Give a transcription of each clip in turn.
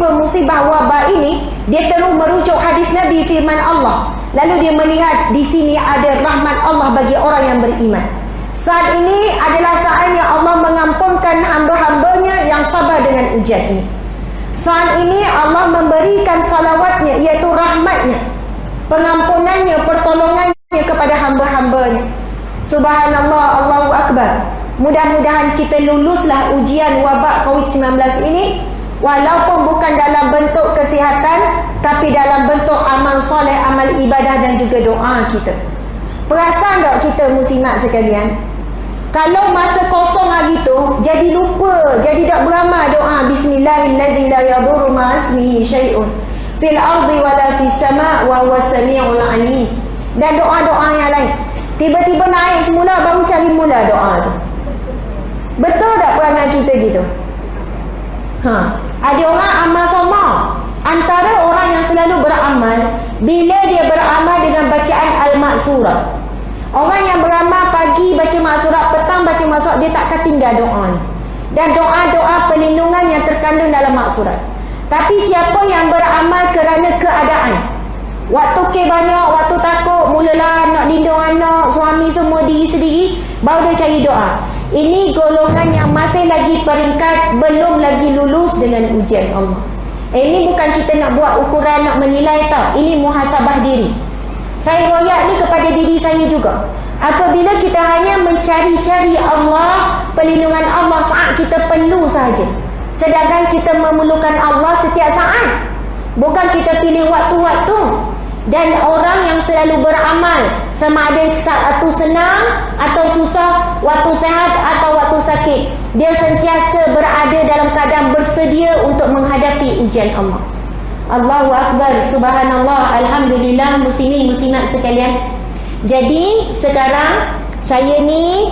ditimpa musibah wabak ini, dia terus merujuk hadis Nabi, firman Allah. Lalu dia melihat di sini ada rahmat Allah bagi orang yang beriman. Saat ini adalah saatnya Allah mengampunkan hamba-hambanya yang sabar dengan ujian ini. Saat ini Allah memberikan salawatnya, iaitu rahmatnya, pengampunannya, pertolongannya kepada hamba-hambanya. Subhanallah, Allahu Akbar. Mudah-mudahan kita luluslah ujian wabak COVID-19 ini, walaupun bukan dalam bentuk kesihatan, tapi dalam bentuk amal soleh, amal ibadah dan juga doa kita. Perasan tak kita muslimat sekalian, kalau masa kosong hari tu jadi lupa, jadi tak beramal doa bismillahirrahmanirrahim la yadurru ma'asmihi syai'un fil ardi wala fis sama' wa huwas sami'ul alim, dan doa-doa yang lain. Tiba-tiba naik semula baru cari mula doa tu. Betul tak perangai kita gitu? Ada orang amal sama. Antara orang yang selalu beramal, bila dia beramal dengan bacaan al-maksurah. Orang yang beramal pagi baca maksurah, petang baca maksurah, dia takkan tinggal doa ni. Dan doa-doa perlindungan yang terkandung dalam maksurah. Tapi siapa yang beramal kerana keadaan, waktu banyak, waktu takut, mulalah nak lindung anak, suami semua, diri sendiri, baru dia cari doa. Ini golongan yang masih lagi peringkat, belum lagi lulus dengan ujian Allah. Ini bukan kita nak buat ukuran, nak menilai tau. Ini muhasabah diri. Saya royak ni kepada diri saya juga. Apabila kita hanya mencari-cari Allah, perlindungan Allah saat kita perlu saja, sedangkan kita memerlukan Allah setiap saat, bukan kita pilih waktu-waktu. Dan orang yang selalu beramal, sama ada waktu senang atau susah, waktu sehat atau waktu sakit, dia sentiasa berada dalam keadaan bersedia untuk menghadapi ujian Allah. Allahu Akbar, subhanallah, alhamdulillah, muslimin muslimat sekalian. Jadi sekarang saya ni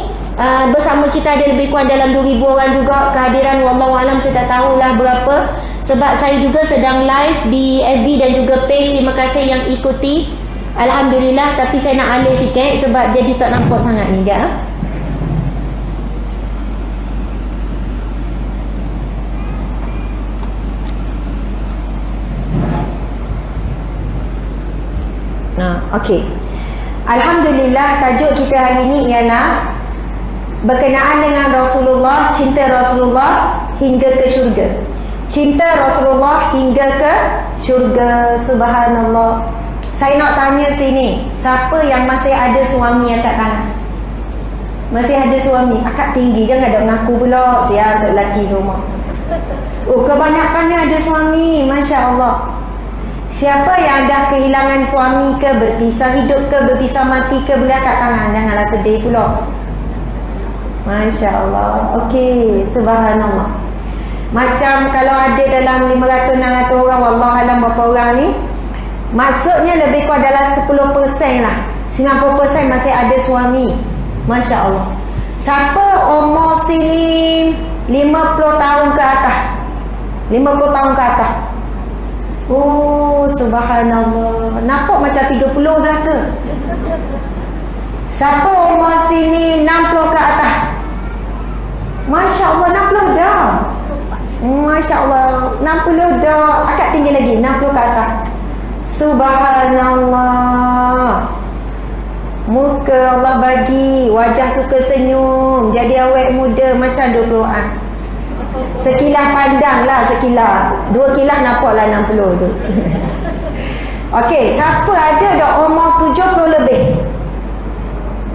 bersama kita ada lebih kurang dalam 2,000 orang juga. Kehadiran wallahualam saya tak tahulah berapa, sebab saya juga sedang live di FB dan juga page. Terima kasih yang ikuti, alhamdulillah. Tapi saya nak alih sikit sebab jadi tak nampak sangat ni. Sekejap. Okey. Alhamdulillah, tajuk kita hari ini ialah berkenaan dengan Rasulullah, cinta Rasulullah hingga ke syurga. Cinta Rasulullah hingga ke syurga. Subhanallah. Saya nak tanya sini, siapa yang masih ada suami angkat tangan? Masih ada suami? Akak tinggi, jangan ada mengaku pula sial tak lelaki rumah. Oh, kebanyakannya ada suami, Masya Allah. Siapa yang dah kehilangan suami ke, berpisah hidup ke, berpisah mati ke, boleh angkat tangan. Janganlah sedih pula. Masya Allah. Okey, subhanallah. Macam kalau ada dalam 500-600 orang, wallahualam berapa orang ni, maksudnya lebih kurang dalam 10% lah, 90% masih ada suami. Masya Allah. Siapa umur sini 50 tahun ke atas, 50 tahun ke atas? Oh, subhanallah. Nampak macam 30 belaka. Siapa umur sini 60 ke atas? Masya Allah, 60 dah. Masya Allah, 60 dah. Akak tinggi lagi, 60 ke atas. Subhanallah. Muka Allah bagi, wajah suka senyum, jadi awet muda macam 20-an. Sekilas pandang lah, sekilas 2 kilas nampaklah 60 tu. Okey, siapa ada dah umur 70 lebih?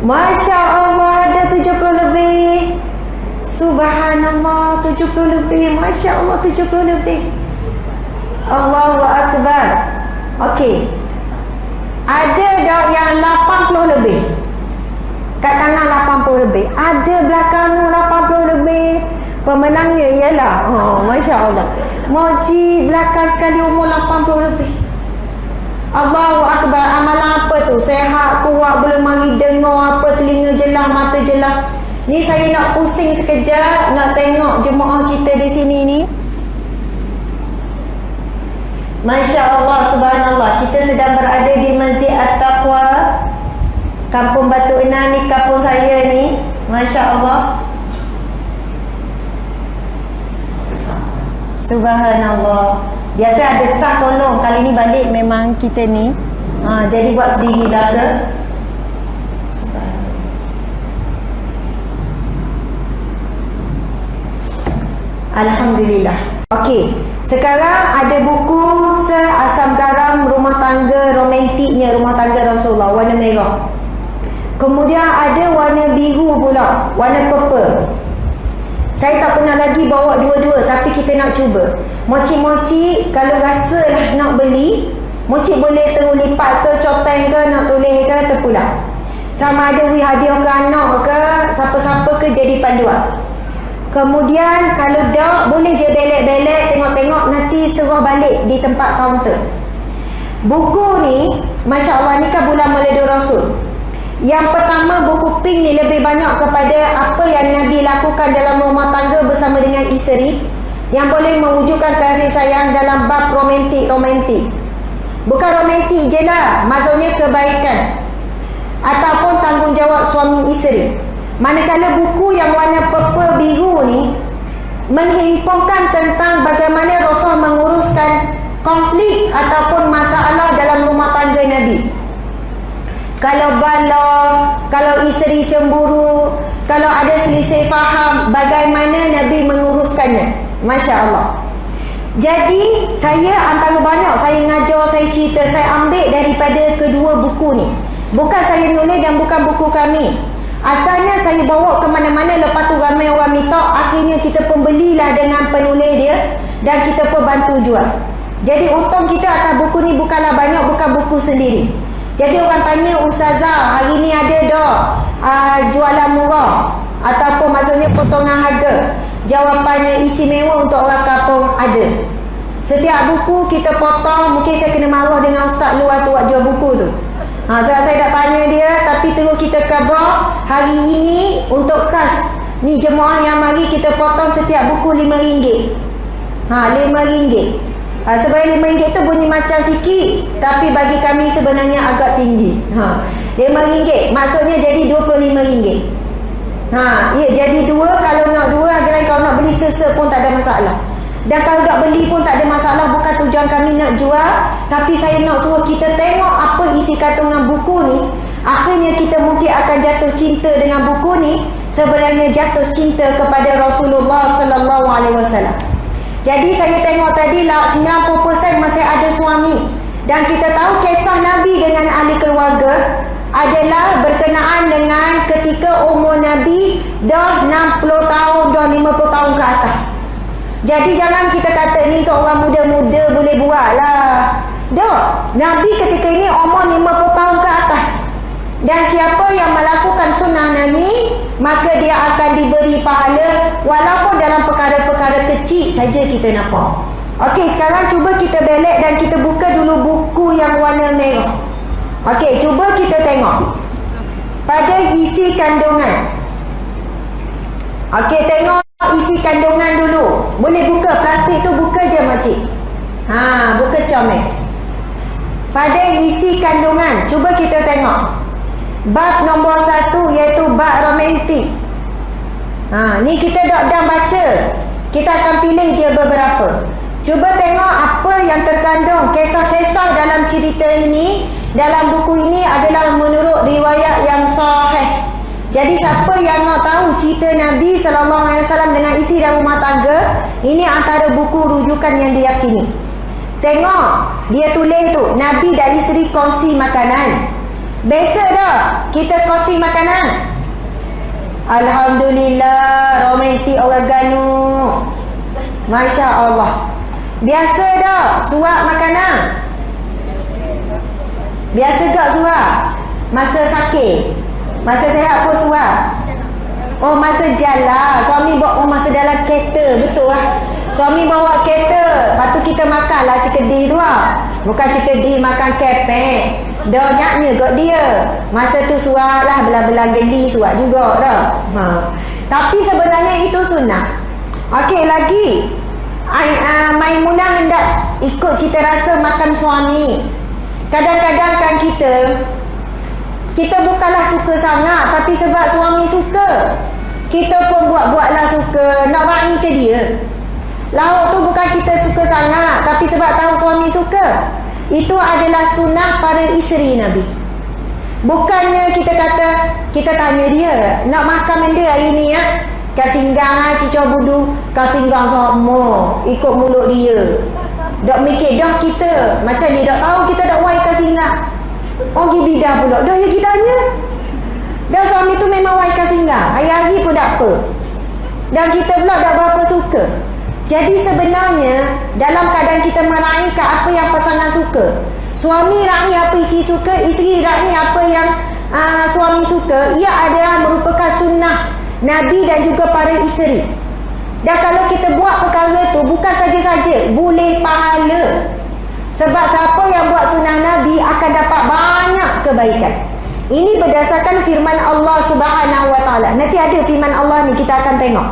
Masya Allah, ada 70 lebih. Subhanallah, 70 lebih. Masya Allah, 70 lebih. Allahu Akbar. Okey, ada dah yang 80 lebih. Kat tangan 80 lebih. Ada belakang 80 lebih. Pemenangnya ialah Masya Allah, moji belakang sekali umur 80 lebih. Allahu Akbar. Amalan apa tu? Sehat, kuat, boleh mari dengar apa, telinga jelas, mata jelas. Ni saya nak pusing sekejap, nak tengok jemaah kita di sini ni. Masya Allah, subhanallah. Kita sedang berada di Masjid At-Taqwa, Kampung Batu Enam ni, kampung saya ni. Masya Allah. Subhanallah. Biasa ada staff tolong. Kali ni balik memang kita ni. Jadi buat sendiri belaka. Alhamdulillah. Okey, sekarang ada buku Seasam Garam Rumah Tangga Romantiknya Rumah Tangga Rasulullah, warna merah. Kemudian ada warna biru pula, warna purple. Saya tak pernah lagi bawa dua-dua, tapi kita nak cuba. Moci-moci kalau rasa lah nak beli, moci boleh tengok lipat ke, coteng ke, nak tulis ke, terpulang. Sama ada hadiah ke anak ke, siapa-siapa ke, jadi panduan. Kemudian kalau dah boleh je belek-belek, tengok-tengok, nanti serah balik di tempat kaunter. Buku ni, Masya Allah, ni kan bulan Maulidul Rasul. Yang pertama, buku pink ni lebih banyak kepada apa yang Nabi lakukan dalam rumah tangga bersama dengan isteri, yang boleh mewujudkan kasih sayang dalam bab romantik. Bukan romantik je lah, maksudnya kebaikan ataupun tanggungjawab suami isteri. Manakala buku yang warna purple biru ni menghimpunkan tentang bagaimana Rasul menguruskan konflik ataupun masalah dalam rumah tangga Nabi. Kalau bala, kalau isteri cemburu, kalau ada selisih faham, bagaimana Nabi menguruskannya. Masya Allah. Jadi saya antara banyak saya ngajar, saya cerita, saya ambil daripada kedua buku ni. Bukan saya nulis dan bukan buku kami. Asalnya saya bawa ke mana-mana, lepas tu ramai orang minta, akhirnya kita pun belilah dengan penulis dia dan kita pun bantu jual. Jadi untung kita atas buku ni bukanlah banyak, bukan buku sendiri. Jadi orang tanya, Ustazah, hari ni ada dah jualan murah ataupun maksudnya potongan harga? Jawapannya istimewa untuk orang kampung ada. Setiap buku kita potong, mungkin saya kena marah dengan ustaz luar tu buat jual buku tu. Saya dah tanya dia, tapi terus kita khabar hari ini untuk khas ni jemaah yang mari kita potong setiap buku RM5. RM5. Sebenarnya RM5 tu bunyi macam sikit, tapi bagi kami sebenarnya agak tinggi. RM5 maksudnya jadi RM25. Ya, jadi dua. Kalau nak dua, harga lain. Kalau nak beli sesa pun tak ada masalah. Dan kalau nak beli pun tak ada masalah. Bukan tujuan kami nak jual, tapi saya nak suruh kita tengok apa isi kandungan buku ni. Akhirnya kita mungkin akan jatuh cinta dengan buku ni. Sebenarnya jatuh cinta kepada Rasulullah sallallahu alaihi wasallam. Jadi saya tengok tadi lah 90% masih ada suami. Dan kita tahu kisah Nabi dengan ahli keluarga adalah berkenaan dengan ketika umur Nabi dah 60 tahun, dah 50 tahun ke atas. Jadi jangan kita kata ni untuk orang muda-muda boleh buat lah. Dah, Nabi ketika ini umur 50 tahun ke atas. Dan siapa yang melakukan sunnah Nabi, maka dia akan diberi pahala walaupun dalam perkara-perkara kecil saja kita nampak. Okey, sekarang cuba kita belek dan kita buka dulu buku yang warna merah. Okey, cuba kita tengok pada isi kandungan. Okey, tengok isi kandungan dulu. Boleh buka plastik tu, buka je makcik. Buka comel. Pada isi kandungan, cuba kita tengok bab nombor 1, iaitu bab romantik. Ni kita dah baca. Kita akan pilih je beberapa. Cuba tengok apa yang terkandung kisah-kisah dalam cerita ini, dalam buku ini adalah menurut riwayat yang sahih. Jadi siapa yang nak tahu cerita Nabi SAW dengan isteri dan rumah tangga, ini antara buku rujukan yang diyakini. Tengok, dia tulis tu, Nabi dan isteri kongsi makanan. Biasa dah kita kongsi makanan. Alhamdulillah, romantik orang Ganu. Masya Allah. Biasa dah suap makanan. Biasa gak suap masa sakit, masa sehat pun suap. Oh, masa jalan suami bawa, masa dalam kereta. Betul lah, suami bawa kereta, lepas tu kita makan lah cikedi tu lah. Bukan cikedi makan kepek. Dah nyaknya kot dia. Masa tu suap lah, belah-belah geli suap juga dah. Tapi sebenarnya itu sunnah. Okey, lagi Maimunah hendak ikut cita rasa makan suami. Kadang-kadang kan kita bukanlah suka sangat, tapi sebab suami suka, kita pun buat-buatlah suka. Nak raih ke dia. Lauk tu bukan kita suka sangat, tapi sebab tahu suami suka. Itu adalah sunnah para isteri Nabi. Bukannya kita kata, kita tanya dia, nak makan benda hari ni ya, kau singgang cicau budu, kau singgang sama, ikut mulut dia. Dak mikir dah kita, macam ni dak tahu kita dak wai kau singgang. Oh pergi bidah pula, dah ya kita tanya. Dan suami tu memang wai kau singgang, hari-hari pun tak apa. Dan kita pula tak berapa suka. Jadi sebenarnya dalam keadaan kita meraihkan apa yang pasangan suka, suami raih apa isteri suka, isteri raih apa yang suami suka, ia adalah merupakan sunnah Nabi dan juga para isteri. Dan kalau kita buat perkara tu bukan saja-saja boleh pahala, sebab siapa yang buat sunnah Nabi akan dapat banyak kebaikan. Ini berdasarkan firman Allah Subhanahu Wa Taala. Nanti ada firman Allah ni kita akan tengok.